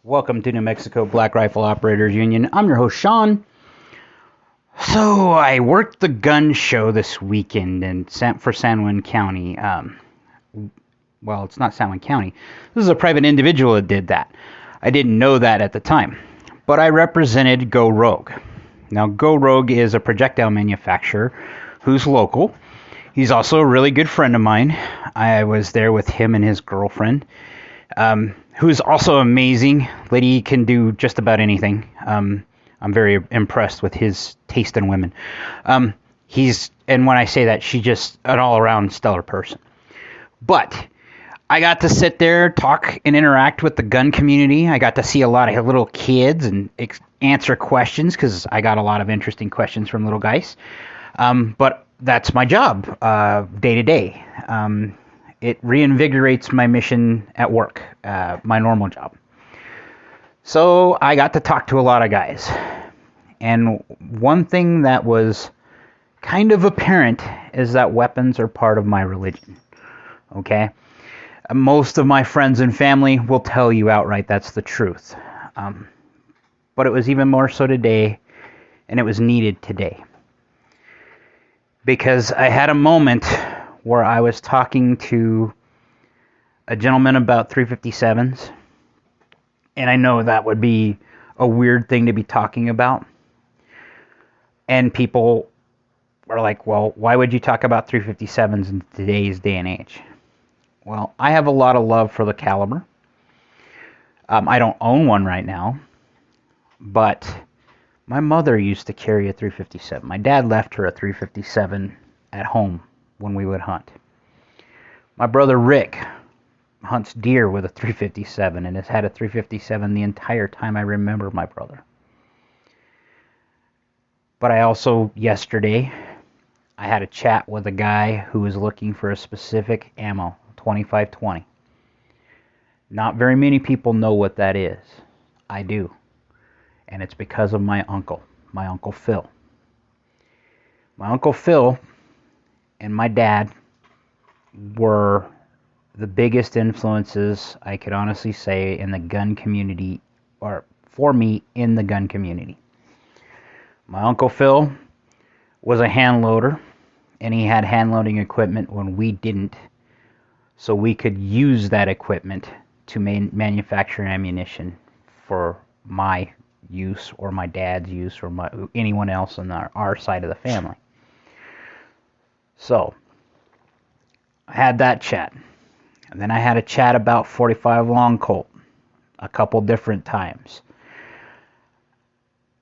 Welcome to New Mexico Black Rifle Operators Union. I'm your host, Sean. So, I worked the gun show this weekend for San Juan County. Well, it's not San Juan County. This is a private individual that did that. I didn't know that at the time. But I represented Go Rogue. Now, Go Rogue is a projectile manufacturer who's local. He's also a really good friend of mine. I was there with him and his girlfriend. Who's also amazing. Lady can do just about anything. I'm very impressed with his taste in women. And when I say that, she's just an all-around stellar person. But I got to sit there, talk, and interact with the gun community. I got to see a lot of little kids and answer questions because I got a lot of interesting questions from little guys. But that's my job, day to day. It reinvigorates my mission at work, my normal job. So I got to talk to a lot of guys. And one thing that was kind of apparent is that weapons are part of my religion. Okay? Most of my friends and family will tell you outright that's the truth. But it was even more so today, and it was needed today. Because I had a moment where I was talking to a gentleman about 357s, and I know that would be a weird thing to be talking about. And people are like, well, why would you talk about 357s in today's day and age? Well, I have a lot of love for the caliber. I don't own one right now, but my mother used to carry a 357. My dad left her a 357 at home when we would hunt. My brother Rick hunts deer with a 357 and has had a 357 the entire time I remember my brother. But I also, yesterday, I had a chat with a guy who was looking for a specific ammo, 2520. Not very many people know what that is. I do. And it's because of my Uncle Phil. My Uncle Phil and my dad were the biggest influences, I could honestly say, in the gun community, or for me, in the gun community. My Uncle Phil was a hand loader, and he had hand loading equipment when we didn't, so we could use that equipment to manufacture ammunition for my use, or my dad's use, or anyone else on our side of the family. So, I had that chat. And then I had a chat about 45 Long Colt a couple different times.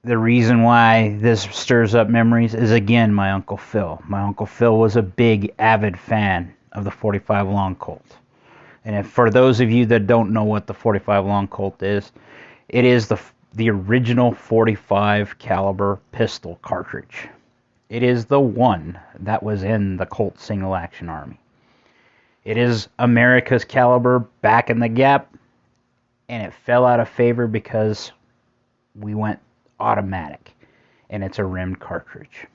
The reason why this stirs up memories is, again, my Uncle Phil. My Uncle Phil was a big, avid fan of the 45 Long Colt. And for those of you that don't know what the 45 Long Colt is, it is the original 45 caliber pistol cartridge. It is the one that was in the Colt Single Action Army. It is America's caliber back in the gap, and it fell out of favor because we went automatic, and it's a rimmed cartridge.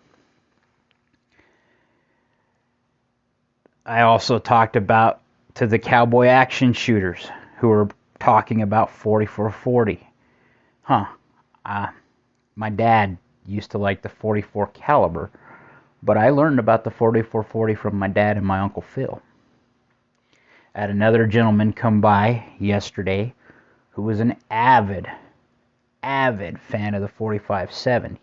I also talked about to the cowboy action shooters who were talking about 4440. My dad used to like the 44 caliber, but I learned about the 4440 from my dad and my Uncle Phil. I had another gentleman come by yesterday who was an avid fan of the 4570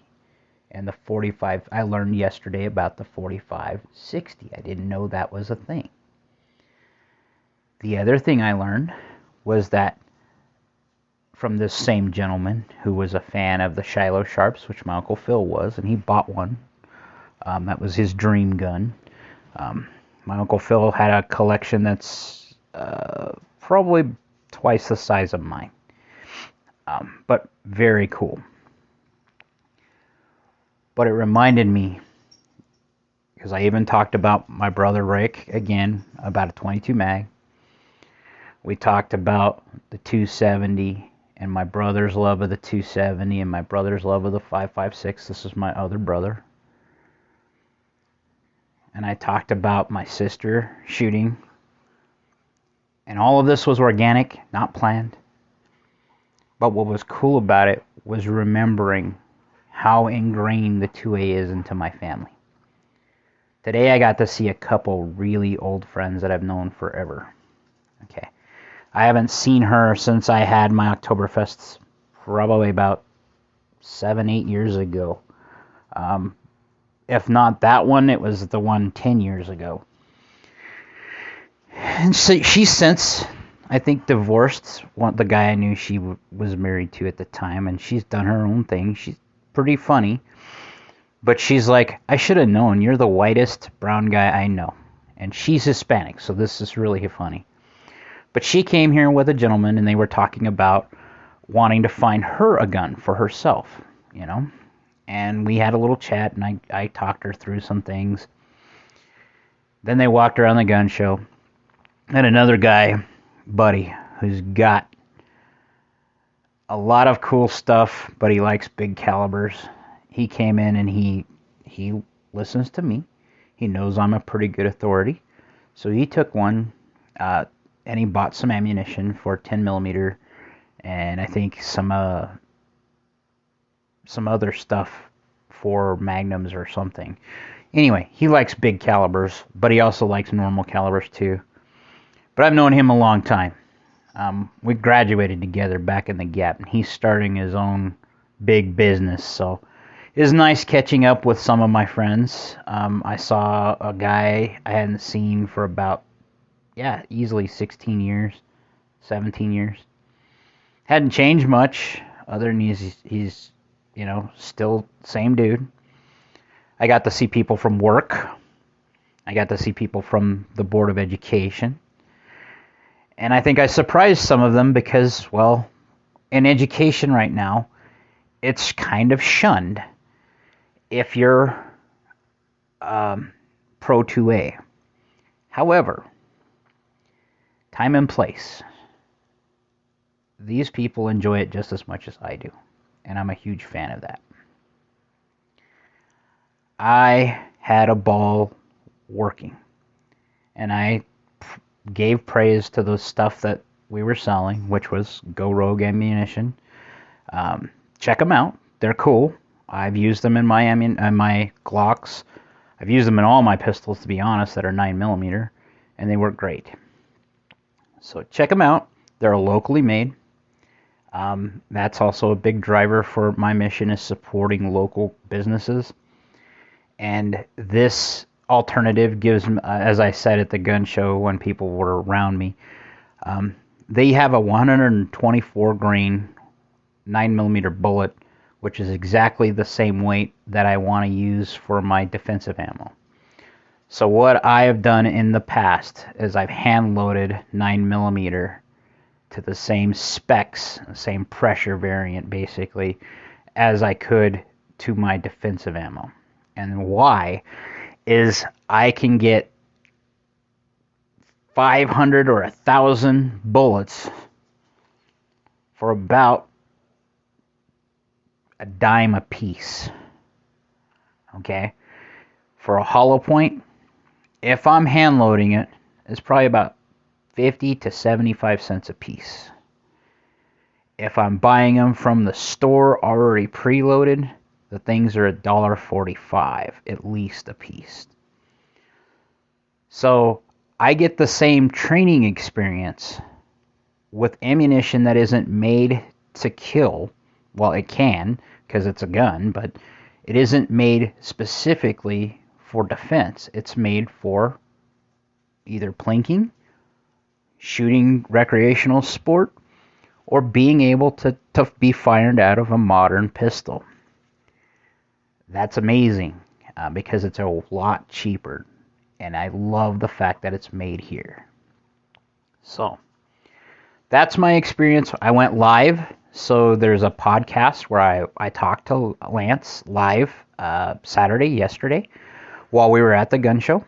and the 45. I learned yesterday about the 4560. I didn't know that was a thing. The other thing I learned was that from this same gentleman who was a fan of the Shiloh Sharps, which my Uncle Phil was, and he bought one. That was his dream gun. My Uncle Phil had a collection that's probably twice the size of mine. But very cool. But it reminded me, because I even talked about my brother Rick, again, about a 22 mag. We talked about the 270 and my brother's love of the 270 and my brother's love of the 5.56. This is my other brother. And I talked about my sister shooting. And all of this was organic, not planned. But what was cool about it was remembering how ingrained the 2A is into my family. Today I got to see a couple really old friends that I've known forever. Okay. I haven't seen her since I had my Oktoberfests probably about 7-8 years ago. If not that one, it was the one 10 years ago. And so she's since, I think, divorced the guy I knew she was married to at the time, and she's done her own thing. She's pretty funny. But she's like, I should have known. You're the whitest brown guy I know. And she's Hispanic, so this is really funny. But she came here with a gentleman, and they were talking about wanting to find her a gun for herself, you know. And we had a little chat, and I talked her through some things. Then they walked around the gun show. And another guy, buddy, who's got a lot of cool stuff, but he likes big calibers. He came in and he listens to me. He knows I'm a pretty good authority. So he took one and he bought some ammunition for 10 millimeter and I think some other stuff for magnums or something. Anyway, he likes big calibers, but he also likes normal calibers too. But I've known him a long time. We graduated together back in the Gap, and he's starting his own big business, so it's nice catching up with some of my friends. I saw a guy I hadn't seen for about, easily 16 years, 17 years. Hadn't changed much, other than he's still same dude. I got to see people from work. I got to see people from the Board of Education. And I think I surprised some of them because, well, in education right now, it's kind of shunned if you're pro 2A. However, time and place. These people enjoy it just as much as I do. And I'm a huge fan of that. I had a ball working. And I gave praise to the stuff that we were selling, which was Go Rogue ammunition. Check them out. They're cool. I've used them in my Glocks. I've used them in all my pistols, to be honest, that are 9mm, and they work great. So check them out. They're locally made. That's also a big driver for my mission, is supporting local businesses. And this alternative gives, as I said at the gun show when people were around me, they have a 124 grain 9mm bullet, which is exactly the same weight that I want to use for my defensive ammo. So what I have done in the past is I've hand loaded 9mm to the same specs, same pressure variant basically, as I could to my defensive ammo. And why is I can get 500 or 1,000 bullets for about a dime a piece. Okay? For a hollow point, if I'm hand loading it, it's probably about 50 to 75 cents a piece. If I'm buying them from the store already preloaded, the things are $1.45 at least a piece. So I get the same training experience with ammunition that isn't made to kill. Well, it can, because it's a gun, but it isn't made specifically for defense. It's made for either plinking, shooting recreational sport, or being able to be fired out of a modern pistol. That's amazing because it's a lot cheaper, and I love the fact that it's made here. So that's my experience. I went live, so there's a podcast where I talked to Lance live yesterday, while we were at the gun show.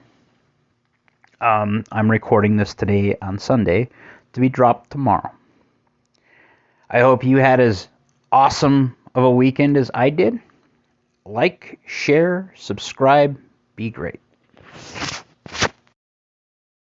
I'm recording this today on Sunday to be dropped tomorrow. I hope you had as awesome of a weekend as I did. Like, share, subscribe, be great.